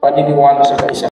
paniniwala sa kaisa.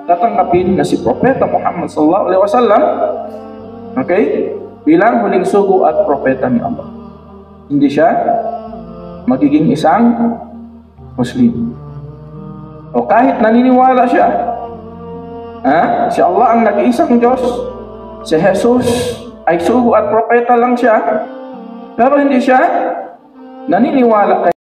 Tatanggapin na si Propeta Muhammad sallallahu alaihi wasallam, okay, bilang huling sugo at propeta ni Allah. Hindi siya magiging isang Muslim. O kahit naniniwala siya, si Allah ang nag-iisang Diyos, si Jesus ay sugo at propeta lang siya, pero hindi siya naniniwala kay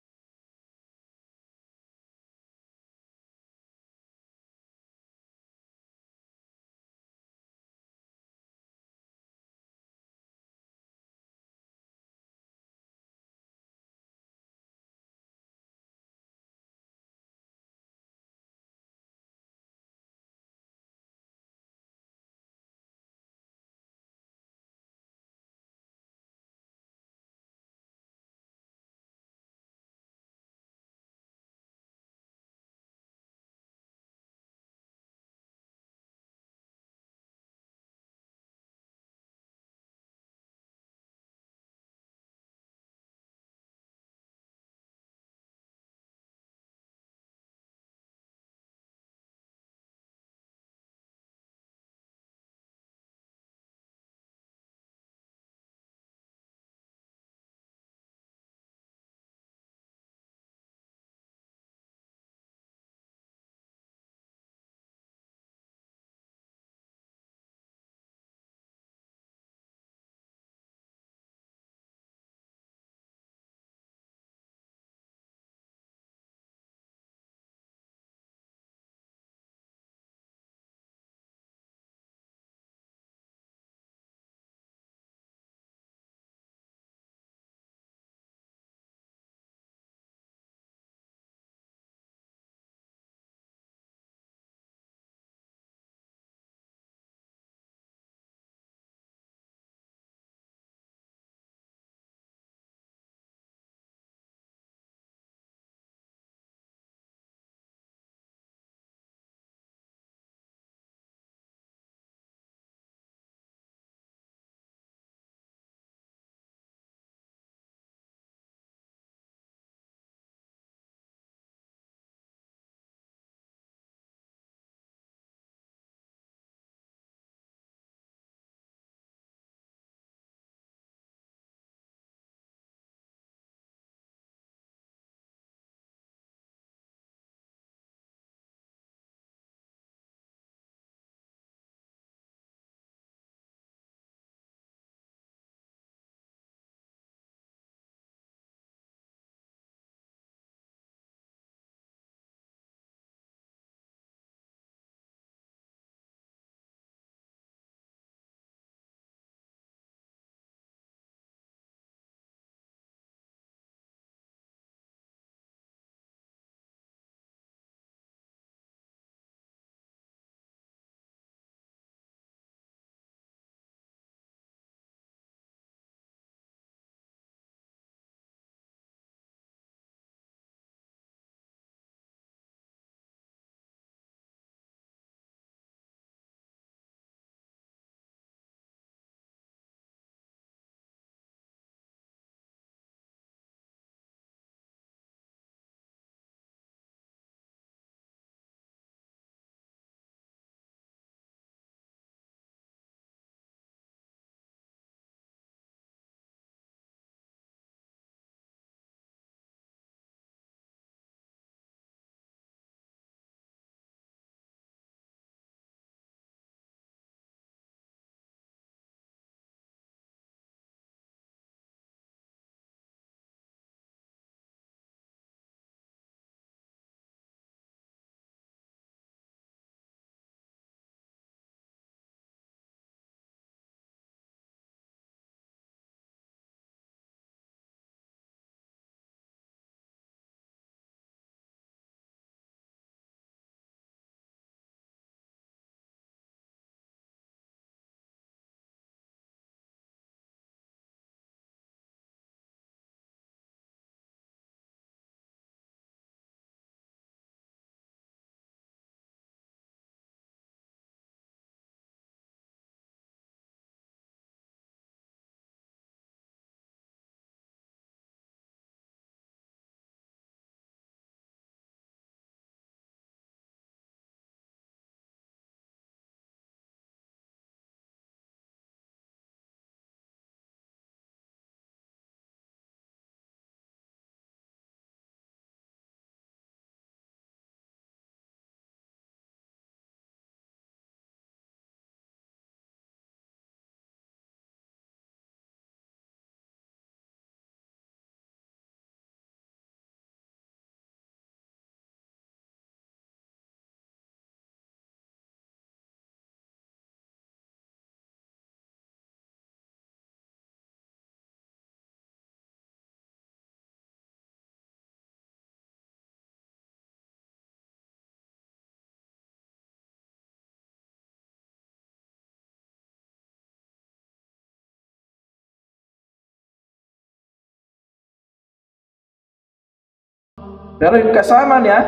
Pero yung kasama niya,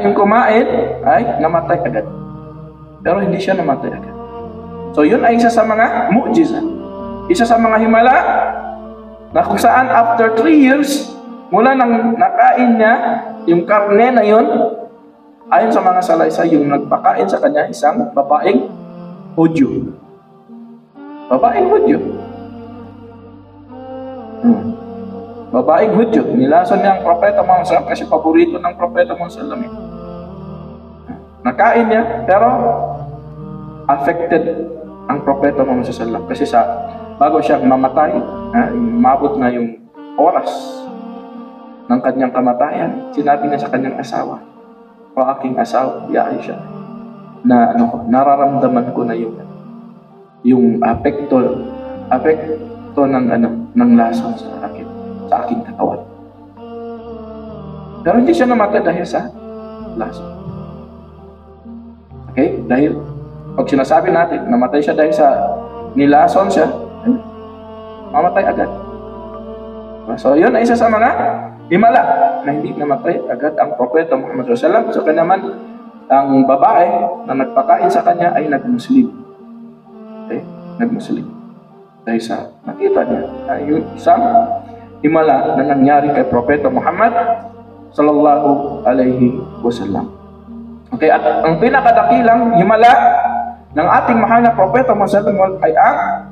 yung kumain, ay namatay agad. Pero hindi siya namatay agad. So yun ay isa sa mga mu'jiza. Isa sa mga himala na kung saan after 3 years, mula nang nakain niya yung karne na yun, ayon sa mga salaysay, yung nagpakain sa kanya isang babaeng Hudyo. Babaeng Hudyo. Babaeng Hudyo. Nilason niya ang propeta Muhammad SAW kasi paborito ng propeta Muhammad SAW. Nakain niya, pero affected ang propeta Muhammad SAW kasi bago siya mamatay, mabot na yung oras ng kanyang kamatayan, sinabi niya sa kanyang asawa, o aking asawa, ya Aisha, na nararamdaman ko na yung apekto ng lason sa aking katawan. Pero hindi siya namatay dahil sa lason. Okay? Dahil pag sinasabi natin, namatay siya dahil sa nilason siya, mamatay agad. So, yun ay isa sa mga himala na hindi namatay agad ang propeta Muhammad SAW. So, kaya naman, ang babae na nagpakain sa kanya ay nag-Muslim. Okay? Nag-Muslim. Dahil sa nakita niya ay yung isang himala na nangyari kay propeta Muhammad sallallahu alaihi wasallam. Okay, at ang pinakadakilang himala ng ating mahal na propeta Muhammad ay ang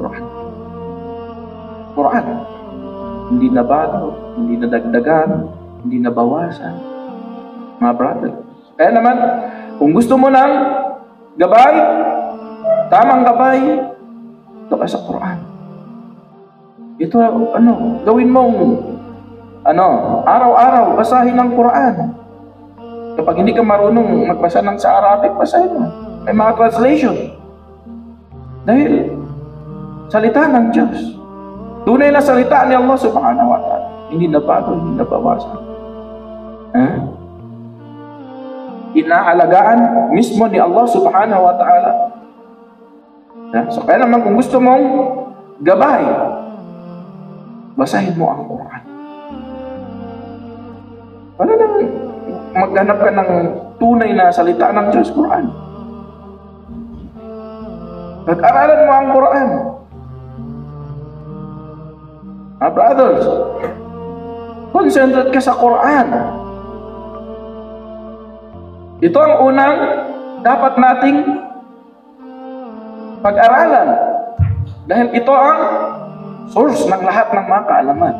Quran. Quran. Hindi na bago, hindi na dagdagan, hindi na bawasan. Mga brother. Kaya naman, kung gusto mo ng gabay, tamang gabay, ito ka sa Quran. Ito, gawin mong, araw-araw, basahin ang Quran. Kapag hindi ka marunong magbasa sa Arabic, basahin mo. May mga translation. Dahil, salita ng Diyos. Tunay na salita ni Allah subhanahu wa ta'ala. Hindi na bago, hindi na bawasan. Inaalagaan mismo ni Allah subhanahu wa ta'ala. So, kaya naman kung gusto mong gabay, basahin mo ang Quran. Wala nang maghanap ka ng tunay na salita ng Diyos, Quran. Pag-aralan mo ang Quran. Brothers, concentrate ka sa Quran. Ito ang unang dapat nating pag-aralan. Dahil ito ang source ng lahat ng mga kaalaman.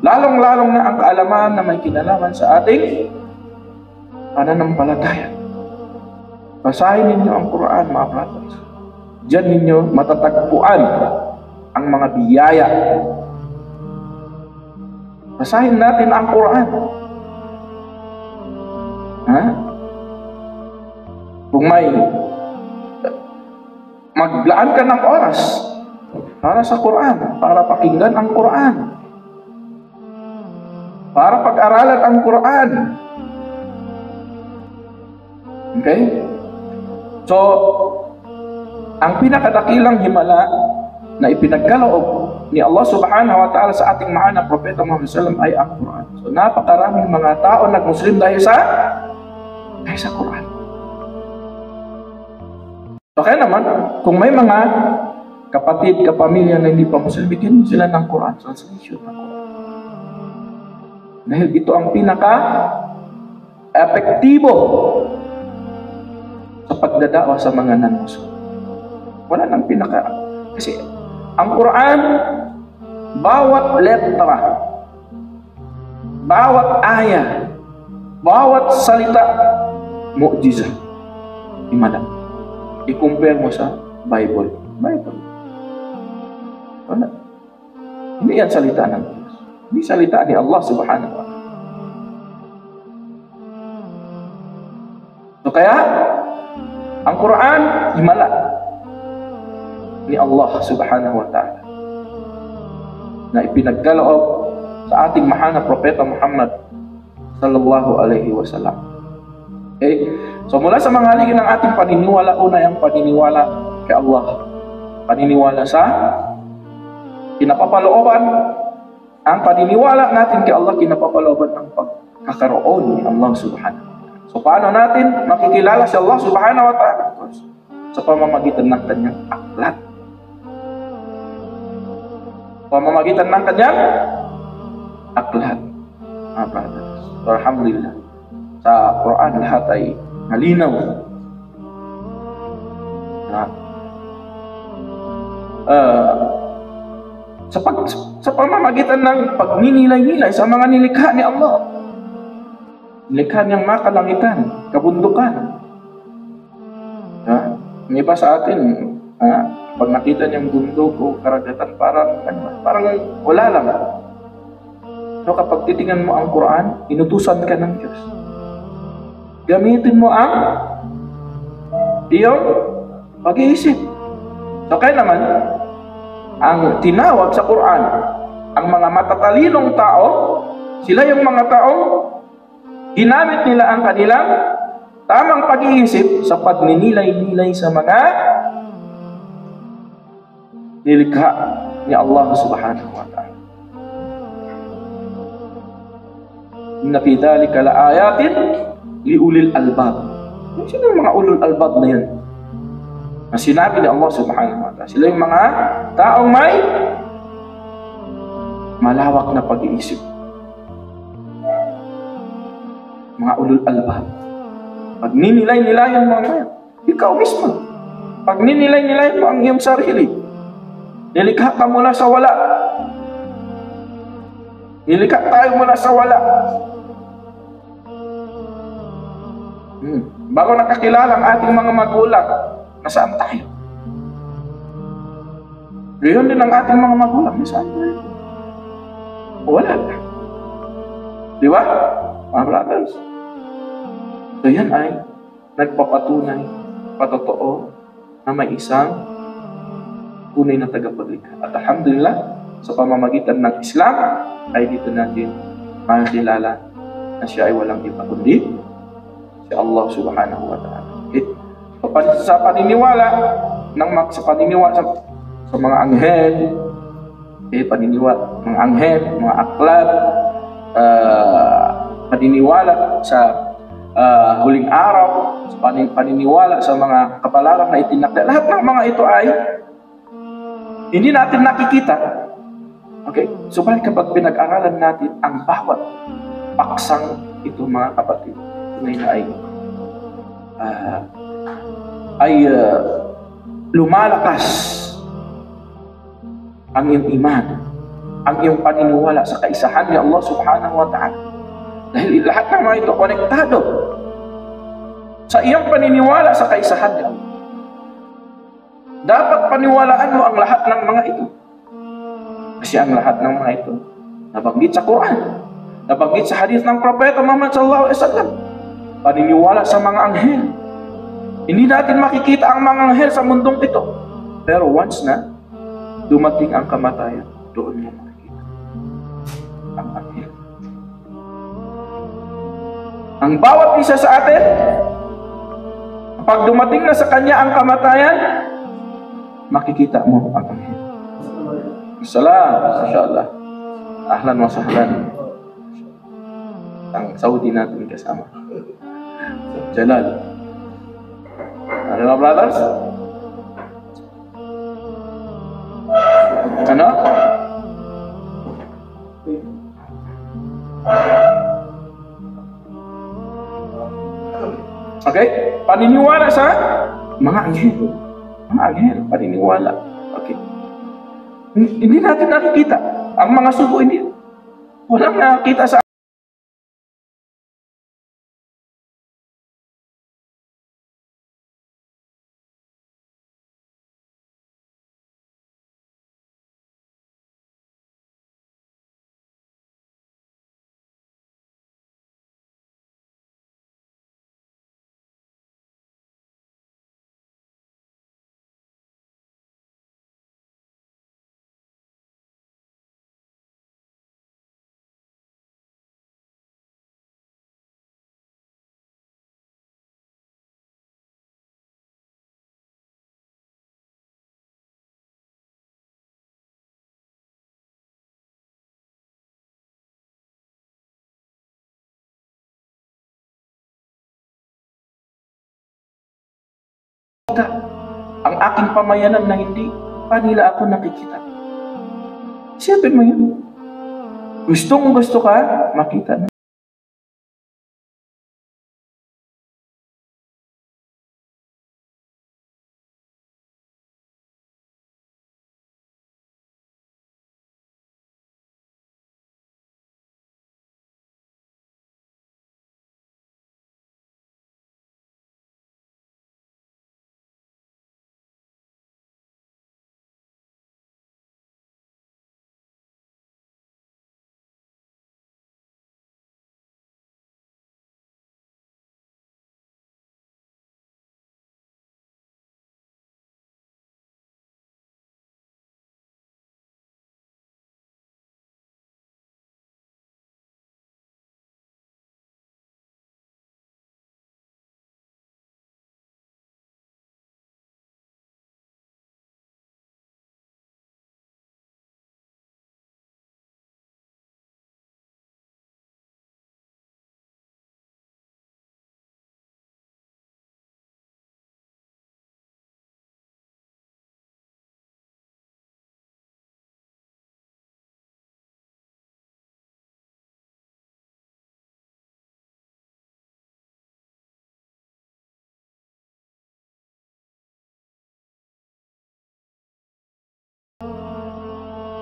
Lalong-lalong na ang kaalaman na may kinalaman sa ating pananampalataya. Basahin ninyo ang Quran, mga brothers. Diyan ninyo matatagpuan ang mga biyaya. Basahin natin ang Quran. Kung may maglaan ka ng oras para sa Quran, para pakinggan ang Quran, para pag-aralan ang Quran. Okay? So, ang pinakadakilang himala na ipinagkaloob ni Allah subhanahu wa ta'ala sa ating mahal na propeta Muhammad SAW ay ang Quran. So, napakaraming mga tao nag-Muslim dahil sa Quran. So, kaya naman, kung may mga kapatid, kapamilya na hindi pa Muslim, bigyan sila ng Quran, translation ng Quran. Dahil ito ang pinaka-epektibo sa pagdadawa sa mga non-Muslim. Wala nang kasi ang Quran, bawat letra, bawat aya, bawat salita, mu'jiza. Himala. I-compare mo sa Bible. Wala. Hindi yan salita ng Diyos. Hindi salita ni Allah subhanahu wa ta'ala. So kaya, ang Quran, himala ni Allah subhanahu wa ta'ala na ipinagkaloob sa ating mahal na propeta Muhammad sallallahu alaihi wasallam. Okay? So mula sa mga haligi ng ating paniniwala, una yung paniniwala kay Allah. Paniniwala sa pinapapalooban ang paniniwala natin kay Allah kinapapalooban ng pagkakaroon ni Allah subhanahu wa ta'ala. So paano natin makikilala si Allah subhanahu wa ta'ala? Sa pamamagitan ng kanyang aklat. Pamamagitan ng kanyang aklat. Mga brothers. So, alhamdulillah. Sa Quran lahat ay malinaw. Sa pamamagitan ng pagninilay-nilay sa mga nilikha ni Allah. Nilikha niyang makalangitan, kabundukan. May iba sa atin, pag nakita niyang bundok o karagatan, parang wala lang. So kapag titingnan mo ang Quran, inutusan ka ng Diyos. Gamitin mo ang iyong pag-iisip. So kaya naman, ang tinawag sa Quran, ang mga matatalinong tao, sila yung mga taong ginamit nila ang kanilang tamang pag-iisip sa pagninilay-nilay sa mga nilikha ni Allah subhanahu wa ta'ala. Inna fi dhalika laayatin liulil albab. Sino yung mga ulul albab na yan? Na sinabi ni Allah subhanahu wa ta'ala, sila yung mga taong may malawak na pag-iisip. Mga ulul albab. Pag ninilay-nilayan mo ang ngayon, ikaw mismo. Pag ninilay-nilayan mo ang iyong sarili, nilikha ka mula sa wala. Nilikha tayo mula sa wala. Bago nakakilala ang ating mga magulang, nasaan tayo? Gayon din ang ating mga magulang, nasaan tayo? Wala. Di ba? Mga brothers. So yan ay nagpapatunay, patotoo, na may isang tunay na tagapaglikha. At alhamdulillah, sa pamamagitan ng Islam, ay dito natin makikilala na siya ay walang iba kundi si Allah subhanahu wa ta'ala. Okay? So, sa paniniwala sa mga anghel, paniniwala mga anghel, mga aklat, paniniwala sa huling araw, sa paniniwala sa mga kapalaran na itinakda. Lahat ng mga ito ay hindi natin nakikita. Okay? Subalit kapag pinag-aralan natin ang bawat paksang ito, mga kapatid, tunay na lumalakas ang iyong iman, ang iyong paniniwala sa kaisahan ni Allah subhanahu wa ta'ala. Dahil lahat ng mga ito konektado sa iyong paniniwala sa kaisahan ni Allah. Dapat paniwalaan mo ang lahat ng mga ito. Kasi ang lahat ng mga ito nabanggit sa Quran, nabanggit sa hadith ng Propeta Muhammad sallallahu alaihi wasallam. Paniniwala sa mga anghel. Hindi natin makikita ang mga anghel sa mundong ito. Pero once na dumating ang kamatayan, doon mo makikita ang anghel. Ang bawat isa sa atin, pag dumating na sa kanya ang kamatayan, makikita mo ang anghel. Salam, insyaAllah. Ahlan wa sahlan. Ang Saudi natin kasama. Jalal. Ano na, brothers? Ano? Okay? Paniniwala sa mga anghel. Mga anghel, paniniwala. Okay. Hindi natin nakikita. Ang mga sugo, hindi. Walang nakikita sa ang aking pamayanan na hindi pa nila ako nakikita. Isipin mo yun. Gusto ka, makita na.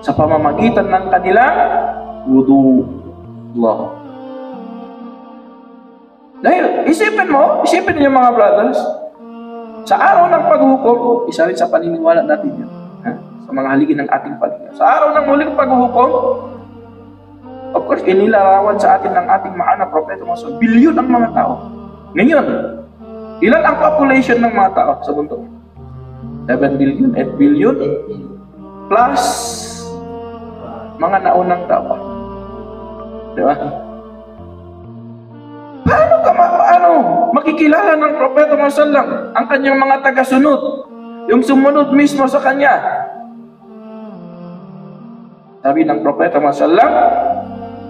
Sa pamamagitan ng kanilang wudu. Allah. Dahil, isipin niyo mga brothers, sa araw ng paghuhukom, isa rin sa paniniwala natin yan, sa mga haligi ng ating paligid. Sa araw ng muling paghuhukom, of course, inilarawan sa atin ng ating maana propeta Muhammad, bilyon ang mga tao. Ngayon, ilan ang population ng mga tao sa mundo? 7 billion, 8 billion, plus mga naunang tao. Di ba? Paano makikilala ng propeta Muhammad ang kanyang mga tagasunod, yung sumunod mismo sa kanya? Sabi ng propeta Muhammad,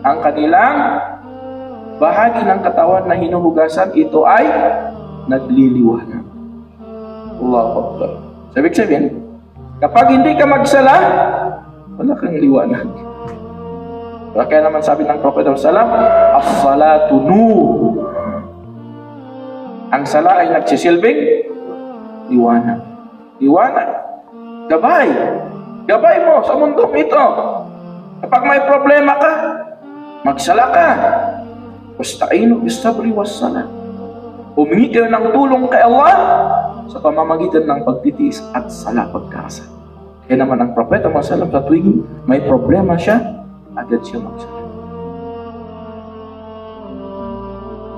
ang kanilang bahagi ng katawan na hinuhugasan, ito ay nagliliwanag. Allahu Akbar. Sabi sabihin, kapag hindi ka magsala, wala kang liwanag. Kaya naman sabi ng propeta Muhammad, as-salatu nur. Ang sala ay nagsisilbing liwanag. Liwanag. Gabay mo sa mundong ito. Kapag may problema ka, magsala ka. Wasta'inu bis-sabri was-salat. Humingi kayo ng tulong kay Allah sa pamamagitan ng pagtitiis at sala, pagkasal. Kaya naman ang propeta Muhammad sa tuwing may problema siya, agad siya magsala.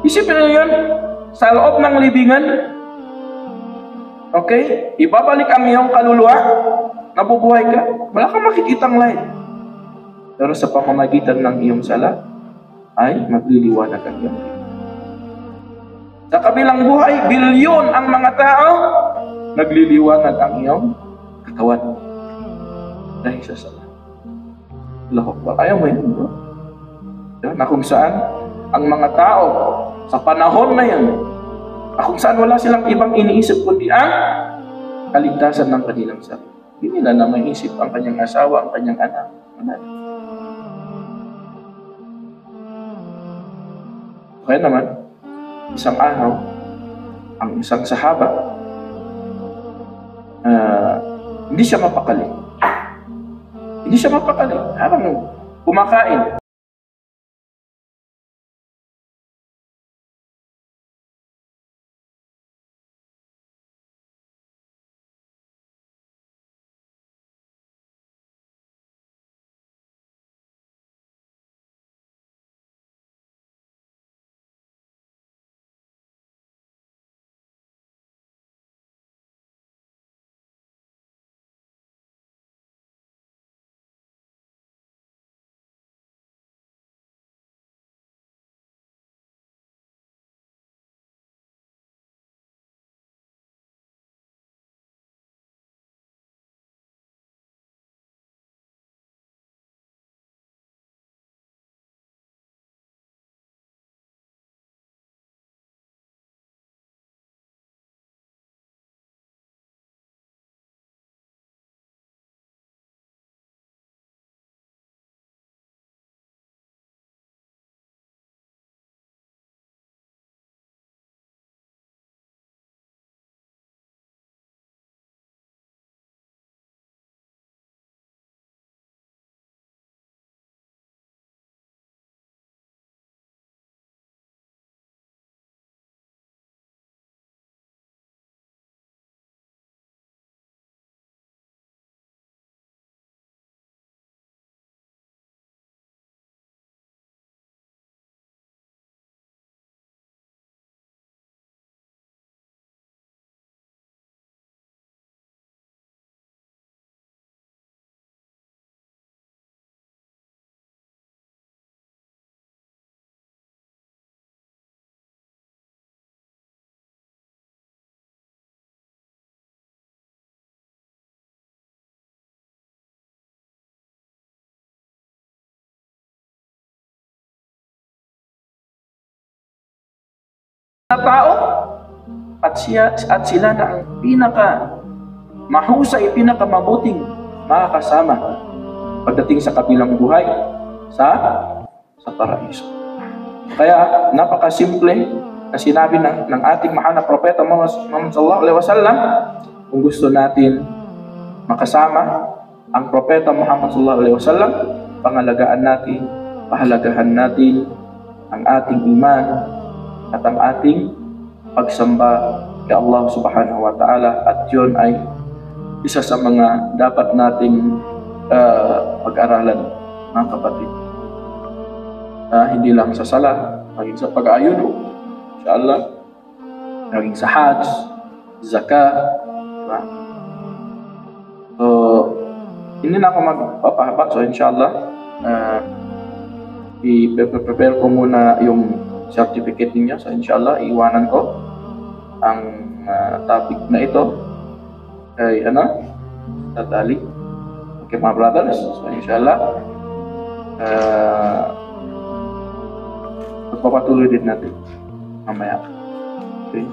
Isipin na yun, sa loob ng libingan, okay, ibabalik ang iyong kaluluwa, nabubuhay ka, wala kang makikitang light. Pero sa pamamagitan ng iyong sala, ay magliliwanag ang iyong liwanag. Sa kabilang buhay, bilyon ang mga tao, nagliliwanag ang iyong katawan. Dahil sa sala. Allahu Akbar. Ayaw mo yun, bro? Na kung saan, ang mga tao, sa panahon na yan, kung saan wala silang ibang iniisip kundi ang kaligtasan ng kanilang sarili. Hindi nila na maisip ang kanyang asawa, ang kanyang anak. Kaya naman, isang araw, ang isang sahaba, hindi siya mapakali. Habang kumakain, na tao at sila na ang pinaka mahusay, pinaka mabuting makakasama pagdating sa kabilang buhay sa paraiso. Kaya napakasimple na sinabi ng ating mahal na propeta Muhammad sallallahu alaihi wasallam, kung gusto natin makasama ang propeta Muhammad sallallahu alaihi wasallam, pahalagahan natin ang ating iman at ang ating pagsamba kay Allah subhanahu wa ta'ala, at yun ay isa sa mga dapat nating pag-aralan, mga kapatid. Hindi lang sa sala, maging sa pag-aayuno, insyaAllah, maging sa hajj, zakah, diba? So, hindi na ako magpapahaba. So, insyaAllah, i-prepare ko muna yung certificate ninyo. So, insyaAllah, iiwanan ko ang topic na ito kay Tatali. Okay, mga brothers. So, insyaAllah, magpapatuloy din natin mamaya. Okay.